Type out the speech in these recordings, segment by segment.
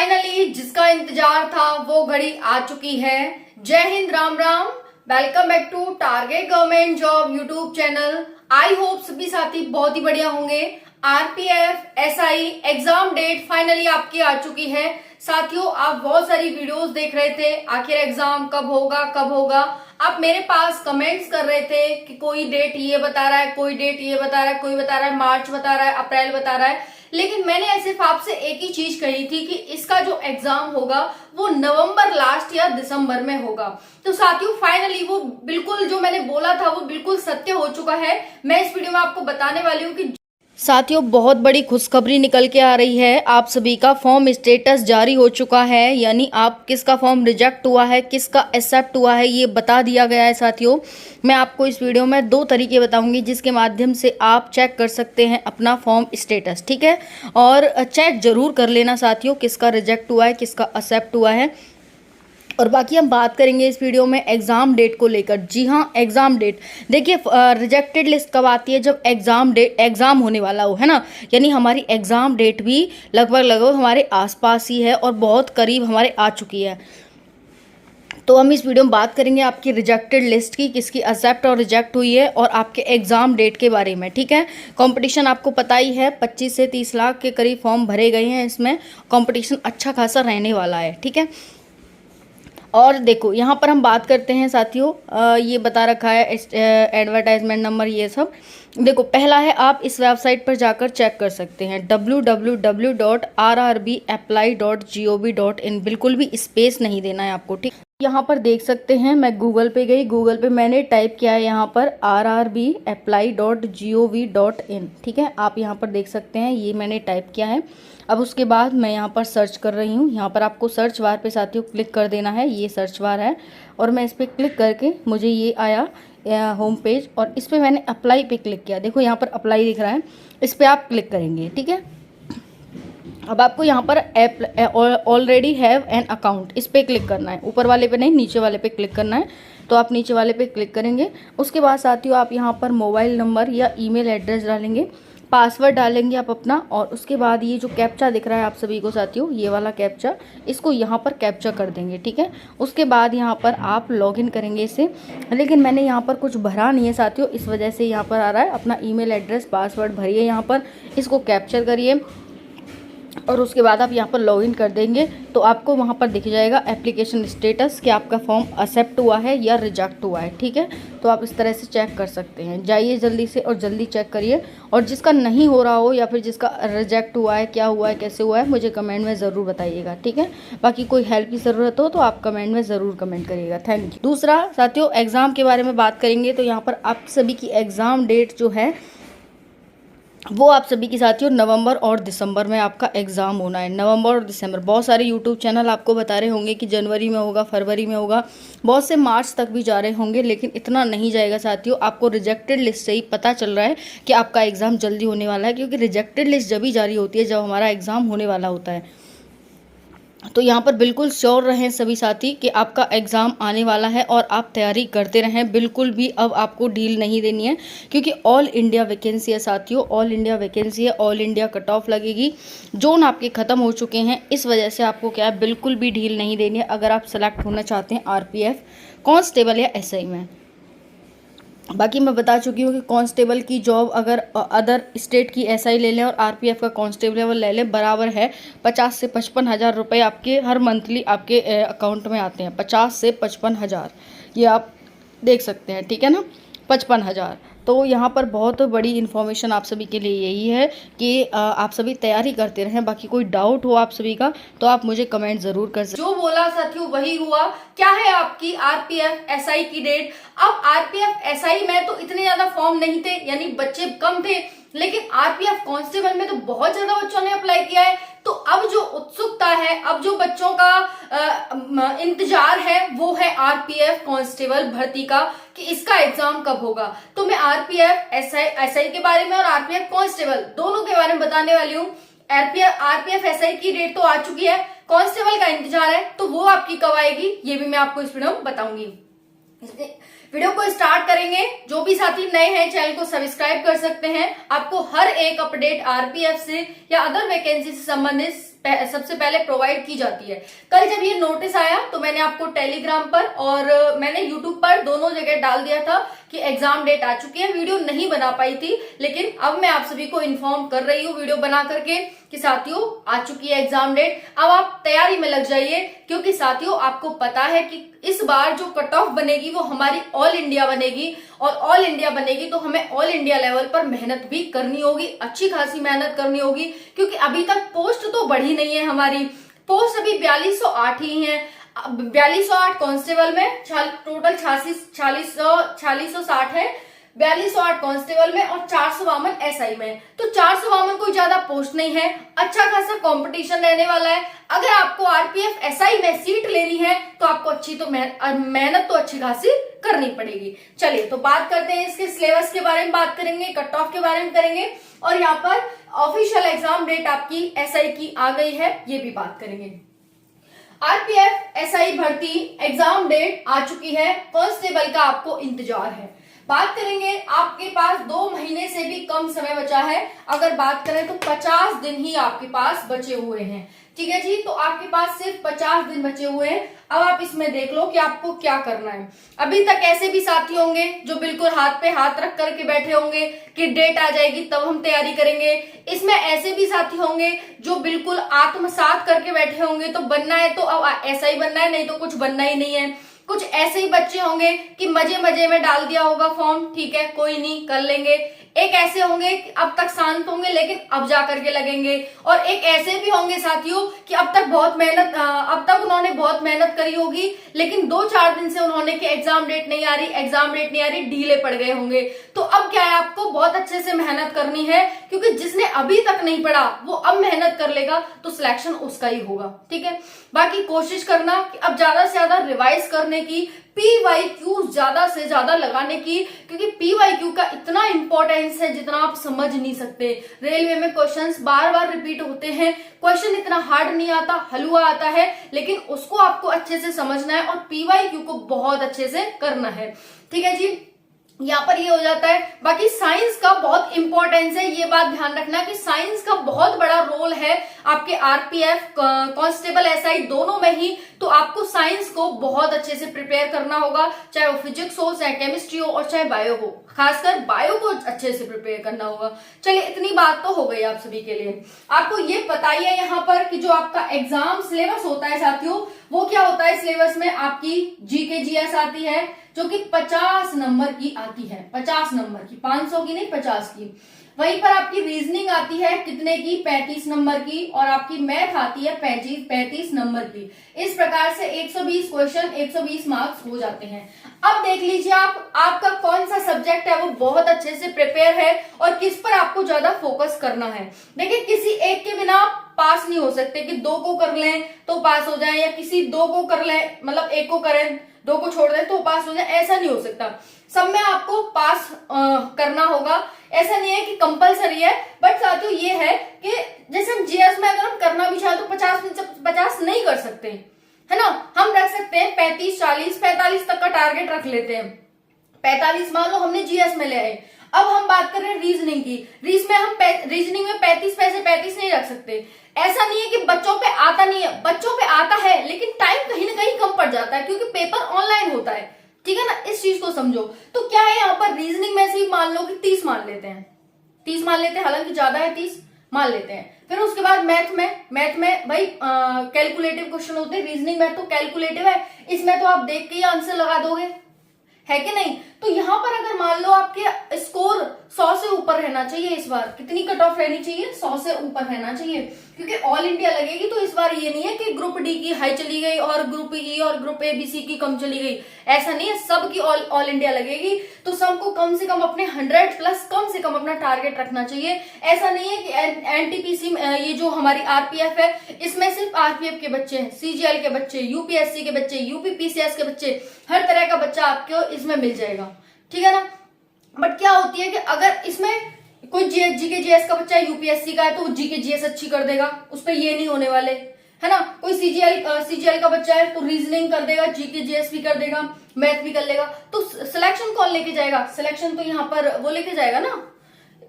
Finally जिसका इंतजार था वो घड़ी आ चुकी है। जय हिंद, राम राम। Welcome back to target government job YouTube channel. I hope सभी साथी बहुत ही बढ़िया होंगे। RPF SI exam date finally आपकी आ चुकी है। साथियों, आप बहुत सारी वीडियोस देख रहे थे, आखिर एग्जाम कब होगा कब होगा। आप मेरे पास कमेंट्स कर रहे थे कि कोई डेट ये बता रहा है, कोई डेट ये बता रहा है, कोई बता रहा है मार्च बता रहा है, अप्रैल बता रहा है। लेकिन मैंने सिर्फ आपसे एक ही चीज कही थी कि इसका जो एग्जाम होगा वो नवंबर लास्ट या दिसंबर में होगा। तो साथियों, फाइनली वो बिल्कुल जो मैंने बोला था वो बिल्कुल सत्य हो चुका है। मैं इस वीडियो में आपको बताने वाली हूँ कि साथियों, बहुत बड़ी खुशखबरी निकल के आ रही है। आप सभी का फॉर्म स्टेटस जारी हो चुका है, यानी आप किसका फॉर्म रिजेक्ट हुआ है, किसका एक्सेप्ट हुआ है, ये बता दिया गया है। साथियों, मैं आपको इस वीडियो में 2 तरीके बताऊंगी जिसके माध्यम से आप चेक कर सकते हैं अपना फॉर्म स्टेटस। ठीक है, और चेक जरूर कर लेना साथियों, किसका रिजेक्ट हुआ है, किसका एक्सेप्ट हुआ है। और बाकी हम बात करेंगे इस वीडियो में एग्ज़ाम डेट को लेकर। जी हाँ, एग्ज़ाम डेट। देखिए, रिजेक्टेड लिस्ट कब आती है? जब एग्ज़ाम होने वाला हो, है ना। यानी हमारी एग्ज़ाम डेट भी लगभग हमारे आसपास ही है और बहुत करीब हमारे आ चुकी है। तो हम इस वीडियो में बात करेंगे आपकी रिजेक्टेड लिस्ट की, किसकी एक्सेप्ट और रिजेक्ट हुई है, और आपके एग्ज़ाम डेट के बारे में। ठीक है, कंपटीशन आपको पता ही है, 25 से 30 लाख के करीब फॉर्म भरे गए हैं। इसमें कंपटीशन अच्छा खासा रहने वाला है। ठीक है, और देखो यहाँ पर हम बात करते हैं साथियों, ये बता रखा है एडवर्टाइजमेंट नंबर, ये सब देखो। पहला है, आप इस वेबसाइट पर जाकर चेक कर सकते हैं www.rrbapply.gov.in। बिल्कुल भी स्पेस नहीं देना है आपको। ठीक, यहाँ पर देख सकते हैं, मैं गूगल पे गई, गूगल पे मैंने टाइप किया है यहाँ पर rrbapply.gov.in। ठीक है, आप यहाँ पर देख सकते हैं, ये मैंने टाइप किया है। अब उसके बाद मैं यहाँ पर सर्च कर रही हूँ। यहाँ पर आपको सर्च बार पे साथियों क्लिक कर देना है, ये सर्च बार है, और मैं इस पर क्लिक करके मुझे ये आया होम पेज, और इस पर मैंने अप्लाई पे क्लिक किया। देखो यहाँ पर अप्लाई दिख रहा है, इस पर आप क्लिक करेंगे। ठीक है, अब आपको यहाँ पर ऑलरेडी हैव एन अकाउंट, इस पर क्लिक करना है। ऊपर वाले पे नहीं, नीचे वाले पे क्लिक करना है। तो आप नीचे वाले पे क्लिक करेंगे। उसके बाद साथियों, आप यहाँ पर मोबाइल नंबर या ईमेल एड्रेस डालेंगे, पासवर्ड डालेंगे आप अपना, और उसके बाद ये जो कैप्चा दिख रहा है आप सभी को साथियों, ये वाला कैप्चा, इसको यहाँ पर कैप्चा कर देंगे। ठीक है, उसके बाद यहाँ पर आप लॉगिन करेंगे इसे। लेकिन मैंने यहाँ पर कुछ भरा नहीं है साथियों, इस वजह से यहाँ पर आ रहा है। अपना ईमेल एड्रेस पासवर्ड भरिए, यहाँ पर इसको कैप्चर करिए, और उसके बाद आप यहाँ पर लॉगिन कर देंगे। तो आपको वहाँ पर दिख जाएगा एप्लीकेशन स्टेटस कि आपका फॉर्म एक्सेप्ट हुआ है या रिजेक्ट हुआ है। ठीक है, तो आप इस तरह से चेक कर सकते हैं। जाइए जल्दी से और जल्दी चेक करिए, और जिसका नहीं हो रहा हो या फिर जिसका रिजेक्ट हुआ है, क्या हुआ है, कैसे हुआ है, मुझे कमेंट में ज़रूर बताइएगा। ठीक है, बाकी कोई हेल्प की ज़रूरत हो तो आप कमेंट में ज़रूर कमेंट करिएगा। Thank you. दूसरा साथियों, एग्ज़ाम के बारे में बात करेंगे। तो यहाँ पर आप सभी की एग्ज़ाम डेट जो है वो आप सभी की साथियों नवंबर और दिसंबर में आपका एग्ज़ाम होना है। नवंबर और दिसंबर। बहुत सारे यूट्यूब चैनल आपको बता रहे होंगे कि जनवरी में होगा, फरवरी में होगा, बहुत से मार्च तक भी जा रहे होंगे, लेकिन इतना नहीं जाएगा साथियों। आपको रिजेक्टेड लिस्ट से ही पता चल रहा है कि आपका एग्ज़ाम जल्दी होने वाला है, क्योंकि रिजेक्टेड लिस्ट जब ही जारी होती है जब हमारा एग्ज़ाम होने वाला होता है। तो यहाँ पर बिल्कुल श्योर रहें सभी साथी कि आपका एग्ज़ाम आने वाला है, और आप तैयारी करते रहें। बिल्कुल भी अब आपको ढील नहीं देनी है, क्योंकि ऑल इंडिया वैकेंसी है साथियों, ऑल इंडिया वैकेंसी है, ऑल इंडिया कट ऑफ लगेगी। जोन आपके ख़त्म हो चुके हैं, इस वजह से आपको क्या है, बिल्कुल भी ढील नहीं देनी है अगर आप सेलेक्ट होना चाहते हैं आरपीएफ कांस्टेबल या एसआई में। बाकी मैं बता चुकी हूँ कि कांस्टेबल की जॉब अगर अदर स्टेट की एसआई ले लें और आरपीएफ का कांस्टेबल लेवल ले लें, बराबर है 50 से 55 हज़ार रुपये आपके हर मंथली आपके अकाउंट में आते हैं। 50 से 55 हज़ार, ये आप देख सकते हैं। ठीक है ना, 55 हज़ार। तो यहाँ पर बहुत बड़ी इन्फॉर्मेशन आप सभी के लिए यही है कि आप सभी तैयारी करते रहें। बाकी कोई डाउट हो आप सभी का तो आप मुझे कमेंट जरूर कर सकते। जो बोला साथियों वही हुआ। क्या है आपकी आरपीएफ एसआई की डेट? अब आरपीएफ एसआई में तो इतने ज्यादा फॉर्म नहीं थे, यानी बच्चे कम थे, लेकिन आरपीएफ कांस्टेबल में तो बहुत ज्यादा बच्चों ने अप्लाई किया है। तो अब जो उत्सुकता है, अब जो बच्चों का इंतजार है, वो है आरपीएफ कांस्टेबल भर्ती का कि इसका एग्जाम कब होगा। तो मैं आरपीएफ एसआई के बारे में और आरपीएफ कांस्टेबल दोनों के बारे में बताने वाली हूँ। आरपीएफ एसआई की डेट तो आ चुकी है, कांस्टेबल का इंतजार है, तो वो आपकी कब आएगी ये भी मैं आपको इस वीडियो में बताऊंगी। वीडियो को स्टार्ट करेंगे। जो भी साथी नए हैं चैनल को सब्सक्राइब कर सकते हैं। आपको हर एक अपडेट आरपीएफ से या अदर वैकेंसी से संबंधित सबसे पहले प्रोवाइड की जाती है। कल जब ये नोटिस आया तो मैंने आपको टेलीग्राम पर और मैंने यूट्यूब पर दोनों जगह डाल दिया था कि एग्जाम डेट आ चुकी है। वीडियो नहीं बना पाई थी, लेकिन अब मैं आप सभी को इन्फॉर्म कर रही हूँ वीडियो बना करके कि साथियों आ चुकी है एग्जाम डेट। अब आप तैयारी में लग जाइए, क्योंकि साथियों आपको पता है कि इस बार जो कट ऑफ बनेगी वो हमारी ऑल इंडिया बनेगी, और ऑल इंडिया बनेगी तो हमें ऑल इंडिया लेवल पर मेहनत भी करनी होगी, अच्छी खासी मेहनत करनी होगी, क्योंकि अभी तक पोस्ट तो बढ़ी नहीं है। हमारी पोस्ट अभी 4208 ही है। 4208 कांस्टेबल में टोटल 4660 है, 4208 कांस्टेबल में और 452 एसआई में। तो 452 कोई ज्यादा पोस्ट नहीं है, अच्छा खासा कंपटीशन रहने वाला है। अगर आपको आरपीएफ एसआई में सीट लेनी है तो आपको अच्छी तो मेहनत तो अच्छी खासी करनी पड़ेगी। चलिए तो बात करते हैं, इसके सिलेबस के बारे में बात करेंगे, कट ऑफ के बारे में करेंगे, और यहाँ पर ऑफिशियल एग्जाम डेट आपकी एसआई की आ गई है, ये भी बात करेंगे। आरपीएफ एसआई भर्ती एग्जाम डेट आ चुकी है, कांस्टेबल का आपको इंतजार है। बात करेंगे, आपके पास 2 महीने से भी कम समय बचा है। अगर बात करें तो 50 दिन ही आपके पास बचे हुए हैं, ठीक है जी। तो आपके पास सिर्फ 50 दिन बचे हुए हैं। अब आप इसमें देख लो कि आपको क्या करना है। अभी तक ऐसे भी साथी होंगे जो बिल्कुल हाथ पे हाथ रख करके बैठे होंगे कि डेट आ जाएगी तब हम तैयारी करेंगे। इसमें ऐसे भी साथी होंगे जो बिल्कुल आत्मसात करके बैठे होंगे, तो बनना है तो अब ऐसा ही बनना है, नहीं तो कुछ बनना ही नहीं है। कुछ ऐसे ही बच्चे होंगे कि मजे मजे में डाल दिया होगा फॉर्म, ठीक है कोई नहीं कर लेंगे। एक ऐसे होंगे कि अब तक शांत होंगे लेकिन अब जा करके लगेंगे, और एक ऐसे भी होंगे साथियों कि अब तक उन्होंने बहुत मेहनत करी होगी, लेकिन 2-4 दिन से उन्होंने कि एग्जाम डेट नहीं आ रही, ढीले पड़ गए होंगे। तो अब क्या है, आपको बहुत अच्छे से मेहनत करनी है, क्योंकि जिसने अभी तक नहीं पढ़ा वो अब मेहनत कर लेगा तो सिलेक्शन उसका ही होगा, ठीक है। बाकी कोशिश करना कि अब ज्यादा से ज्यादा रिवाइज करने की, पीवाईक्यू ज्यादा से ज्यादा लगाने की, क्योंकि पीवाईक्यू का इतना इंपॉर्टेंस है जितना आप समझ नहीं सकते। रेलवे में क्वेश्चंस बार बार रिपीट होते हैं, क्वेश्चन इतना हार्ड नहीं आता, हलवा आता है, लेकिन उसको आपको अच्छे से समझना है और पीवाईक्यू को बहुत अच्छे से करना है, ठीक है जी। यहाँ पर ये हो जाता है। बाकी साइंस का बहुत इंपॉर्टेंस है, ये बात ध्यान रखना कि साइंस का बहुत बड़ा रोल है आपके आरपीएफ कांस्टेबल एसआई दोनों में ही। तो आपको साइंस को बहुत अच्छे से प्रिपेयर करना होगा, चाहे वो फिजिक्स हो, चाहे केमिस्ट्री हो और चाहे बायो हो। खासकर बायो को अच्छे से प्रिपेयर करना होगा। चलिए इतनी बात तो हो गई आप सभी के लिए। आपको ये बताइए यहाँ पर कि जो आपका एग्जाम सिलेबस होता है साथियों, वो क्या होता है। सिलेबस में आपकी जीके जीएस आती है जो कि 50 नंबर की आती है, 50 नंबर की, 500 की नहीं 50 की। वहीं पर आपकी रीजनिंग आती है कितने की, 35 नंबर की, और आपकी मैथ आती है 35 नंबर की। इस प्रकार से 120 क्वेश्चन, 120 मार्क्स हो जाते हैं। अब देख लीजिए आपका कौन सा सब्जेक्ट है वो बहुत अच्छे से प्रिपेयर है और किस पर आपको ज्यादा फोकस करना है। देखिए किसी एक के बिना पास नहीं हो सकते कि 2 को कर लें तो पास हो जाए, या किसी 2 को कर लें, मतलब 1 को करें 2 को छोड़ दें तो पास हो जाए, ऐसा नहीं हो सकता। सब में आपको पास करना होगा। ऐसा नहीं है कि कंपलसरी है, बट साथियों ये है कि जैसे हम जीएस में अगर हम करना भी चाहे तो 50 नहीं कर सकते, है ना। हम रख सकते हैं 35, 40, 45 तक का टारगेट रख लेते हैं। 45 मान लो हमने जीएस में ले आए। अब हम बात कर रहे हैं रीजनिंग की। रीजनिंग में 35 नहीं रख सकते। ऐसा नहीं है कि बच्चों पे आता नहीं है, बच्चों पे आता है, लेकिन टाइम कहीं ना कहीं कम पड़ जाता है क्योंकि पेपर ऑनलाइन होता है, ठीक है ना। इस चीज को समझो। तो क्या है यहाँ पर रीजनिंग में से ही मान लो कि 30 मान लेते हैं, 30 मान लेते हैं, हालांकि ज्यादा है 30 मान लेते हैं। फिर उसके बाद मैथ में भाई कैलकुलेटिव क्वेश्चन होते हैं। रीजनिंग में तो कैलकुलेटिव है, इसमें तो आप देख के ही आंसर लगा दोगे, है कि नहीं। तो यहाँ पर अगर मान लो आपके स्कोर 100 से ऊपर रहना चाहिए, इस बार कितनी कट ऑफ रहनी चाहिए, 100 से ऊपर रहना चाहिए, क्योंकि ऑल इंडिया लगेगी। तो इस बार ये नहीं है कि ग्रुप डी की हाई चली गई और ग्रुप ई और ग्रुप ए बी सी की कम चली गई, ऐसा नहीं है। सबकी ऑल इंडिया लगेगी, तो सबको कम से कम अपने 100 प्लस कम से कम अपना टारगेट रखना चाहिए। ऐसा नहीं है कि एनटीपीसी ये जो हमारी आरपीएफ है इसमें सिर्फ आरपीएफ के बच्चे हैं, सीजीएल के बच्चे, यूपीएससी के बच्चे, यूपीपीसीएस के बच्चे, हर तरह का बच्चा आपको इसमें मिल जाएगा, ठीक है ना। बट क्या होती है कि अगर इसमें कोई जीके जीएस का बच्चा यूपीएससी का है तो वो जीके जीएस अच्छी कर देगा, उस पर ये नहीं होने वाले, है ना। कोई सीजीएल का बच्चा है तो रीजनिंग कर देगा, जीके जीएस भी कर देगा। मैथ भी कर लेगा। तो सिलेक्शन कौन लेके जाएगा? सिलेक्शन तो यहाँ पर वो लेके जाएगा ना,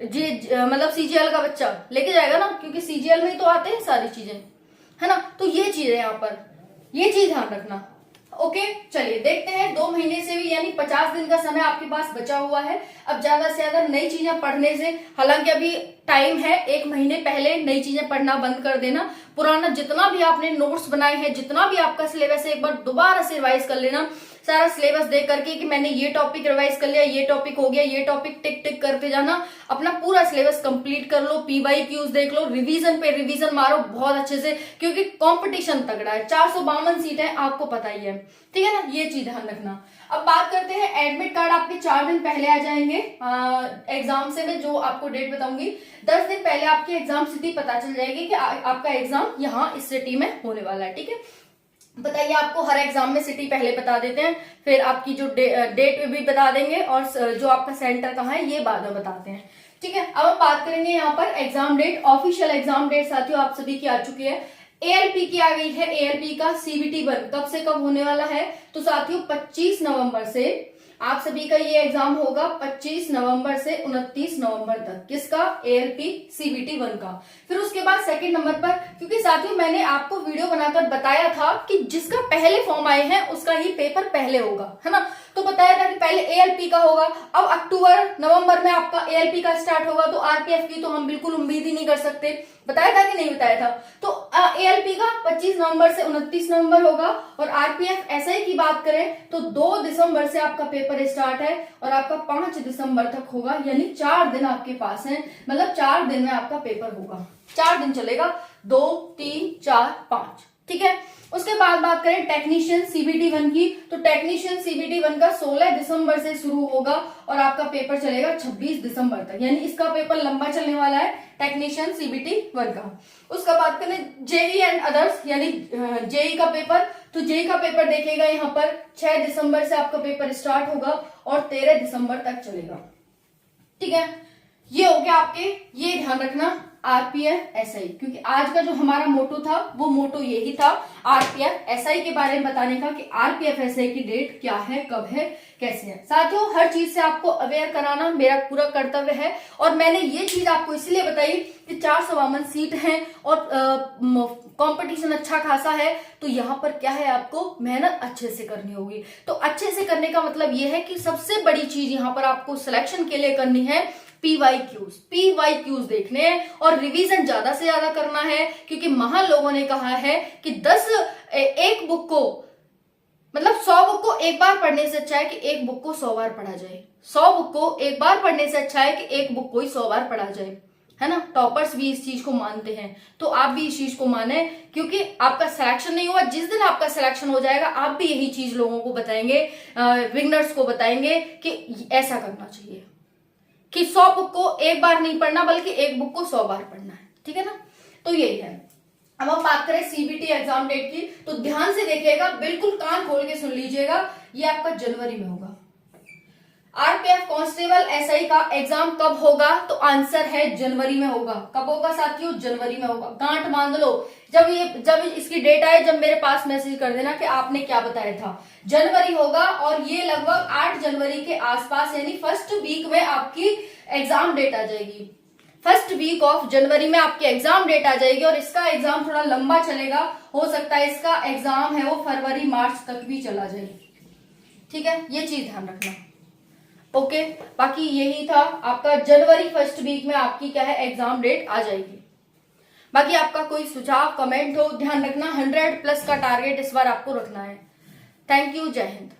मतलब सीजीएल का बच्चा लेके जाएगा ना, क्योंकि सीजीएल में ही तो आते हैं सारी चीजें, है ना। तो ये चीज है यहाँ पर, ये चीज ध्यान रखना। ओके, चलिए देखते हैं। 2 महीने से भी यानी 50 दिन का समय आपके पास बचा हुआ है। अब ज्यादा से ज्यादा नई चीजें पढ़ने से, हालांकि अभी टाइम है, 1 महीने पहले नई चीजें पढ़ना बंद कर देना। पुराना जितना भी आपने नोट्स बनाए हैं, जितना भी आपका सिलेबस है, एक बार दोबारा से रिवाइज कर लेना। सारा सिलेबस देख करके कि मैंने ये टॉपिक रिवाइज कर लिया, ये टॉपिक हो गया, ये टॉपिक टिक टिक करते जाना। अपना पूरा सिलेबस कंप्लीट कर लो, PYQs देख लो, रिवीजन पे रिवीजन मारो बहुत अच्छे से, क्योंकि कंपटीशन तगड़ा है। 452 सीटें आपको पता ही है, ठीक है ना। ये चीज ध्यान रखना। अब बात करते हैं, एडमिट कार्ड आपके 4 दिन पहले आ जाएंगे एग्जाम से। मैं जो आपको डेट बताऊंगी 10 दिन पहले आपकी एग्जाम सिटी पता चल जाएगी कि आपका एग्जाम यहाँ इस सिटी में होने वाला है, ठीक है। बताइए, आपको हर एग्जाम में सिटी पहले बता देते हैं, फिर आपकी जो डेट भी बता देंगे, और जो आपका सेंटर कहाँ है ये बाद में बताते हैं, ठीक है। अब हम बात करेंगे यहाँ पर exam date. Official exam date साथियों आप सभी की आ चुकी है। ALP की आ गई है। ALP का CBT 1 कब से कब होने वाला है? तो साथियों 25 नवंबर से आप सभी का ये एग्जाम होगा, 25 नवंबर से 29 नवंबर तक। किसका? ALP CBT 1 का। फिर उसके बाद सेकंड नंबर पर, क्योंकि साथियों मैंने आपको वीडियो बनाकर बताया था कि जिसका पहले फॉर्म आए हैं उसका ही पेपर पहले होगा, है ना। तो बताया था कि पहले ALP का होगा। अब अक्टूबर नवंबर में आपका ALP का स्टार्ट होगा, तो RPF की तो हम बिल्कुल उम्मीद ही नहीं कर सकते। बताया था कि नहीं बताया था? तो ALP का 25 नवंबर से 29 नवंबर होगा, और RPF SI की बात करें तो 2 दिसंबर से आपका पेपर स्टार्ट है, और आपका 5 दिसंबर तक होगा, यानी 4 दिन आपके पास है। मतलब 4 दिन में आपका पेपर होगा, 4 दिन चलेगा, 2, 3, 4, 5, ठीक है। उसके बाद बात करें टेक्नीशियन CBT 1 की, तो टेक्नीशियन CBT 1 का 16 दिसंबर से शुरू होगा, और आपका पेपर चलेगा 26 दिसंबर तक, यानी इसका पेपर लंबा चलने वाला है, टेक्नीशियन CBT 1 का। उसका बात करें JEE एंड अदर्स, यानी JEE का पेपर, तो JEE का पेपर देखिएगा यहाँ पर 6 दिसंबर से आपका पेपर स्टार्ट होगा, और 13 दिसंबर तक चलेगा, ठीक है। ये हो गया आपके, ये ध्यान रखना RPF SI, क्योंकि आज का जो हमारा मोटो था वो मोटो यही था RPF SI के बारे में बताने का, कि RPF SI की डेट क्या है, कब है, कैसे है। साथियों हर चीज से आपको अवेयर कराना मेरा पूरा कर्तव्य है, और मैंने ये चीज आपको इसलिए बताई कि 452 सीट है और कंपटीशन अच्छा खासा है, तो यहाँ पर क्या है, आपको मेहनत अच्छे से करनी होगी। तो अच्छे से करने का मतलब ये है कि सबसे बड़ी चीज यहाँ पर आपको सिलेक्शन के लिए करनी है PYQs देखने हैं, और रिवीजन ज्यादा से ज्यादा करना है, क्योंकि महान लोगों ने कहा है कि 1 बुक को, मतलब 100 बुक को एक बार पढ़ने से अच्छा है कि 1 बुक को 100 बार पढ़ा जाए। 100 बुक को एक बार पढ़ने से अच्छा है कि 1 बुक को ही 100 बार पढ़ा जाए, है ना। टॉपर्स भी इस चीज को मानते हैं, तो आप भी इस चीज को माने, क्योंकि आपका सिलेक्शन नहीं हुआ, जिस दिन आपका सिलेक्शन हो जाएगा आप भी यही चीज लोगों को बताएंगे, विनर्स को बताएंगे कि ऐसा करना चाहिए, कि 100 बुक को एक बार नहीं पढ़ना, बल्कि 1 बुक को 100 बार पढ़ना है, ठीक है ना। तो यही है। अब हम बात करें CBT एग्जाम डेट की, तो ध्यान से देखिएगा, बिल्कुल कान खोल के सुन लीजिएगा, ये आपका जनवरी में होगा। RPF कांस्टेबल SI का एग्जाम कब होगा? तो आंसर है जनवरी में होगा। कब होगा साथियों? जनवरी में होगा। गांठ बांध लो, जब इसकी डेट आए, जब मेरे पास मैसेज कर देना कि आपने क्या बताया था। जनवरी होगा, और ये लगभग 8 जनवरी के आसपास, यानी फर्स्ट वीक में आपकी एग्जाम डेट आ जाएगी। फर्स्ट वीक ऑफ जनवरी में आपकी एग्जाम डेट आ जाएगी, और इसका एग्जाम थोड़ा लंबा चलेगा, हो सकता है इसका एग्जाम है वो फरवरी मार्च तक भी चला जाए, ठीक है। ये चीज ध्यान रखना। ओके, बाकी यही था आपका, जनवरी फर्स्ट वीक में आपकी क्या है, एग्जाम डेट आ जाएगी। बाकी आपका कोई सुझाव कमेंट हो, ध्यान रखना 100+ का टारगेट इस बार आपको रखना है। थैंक यू, जय हिंद।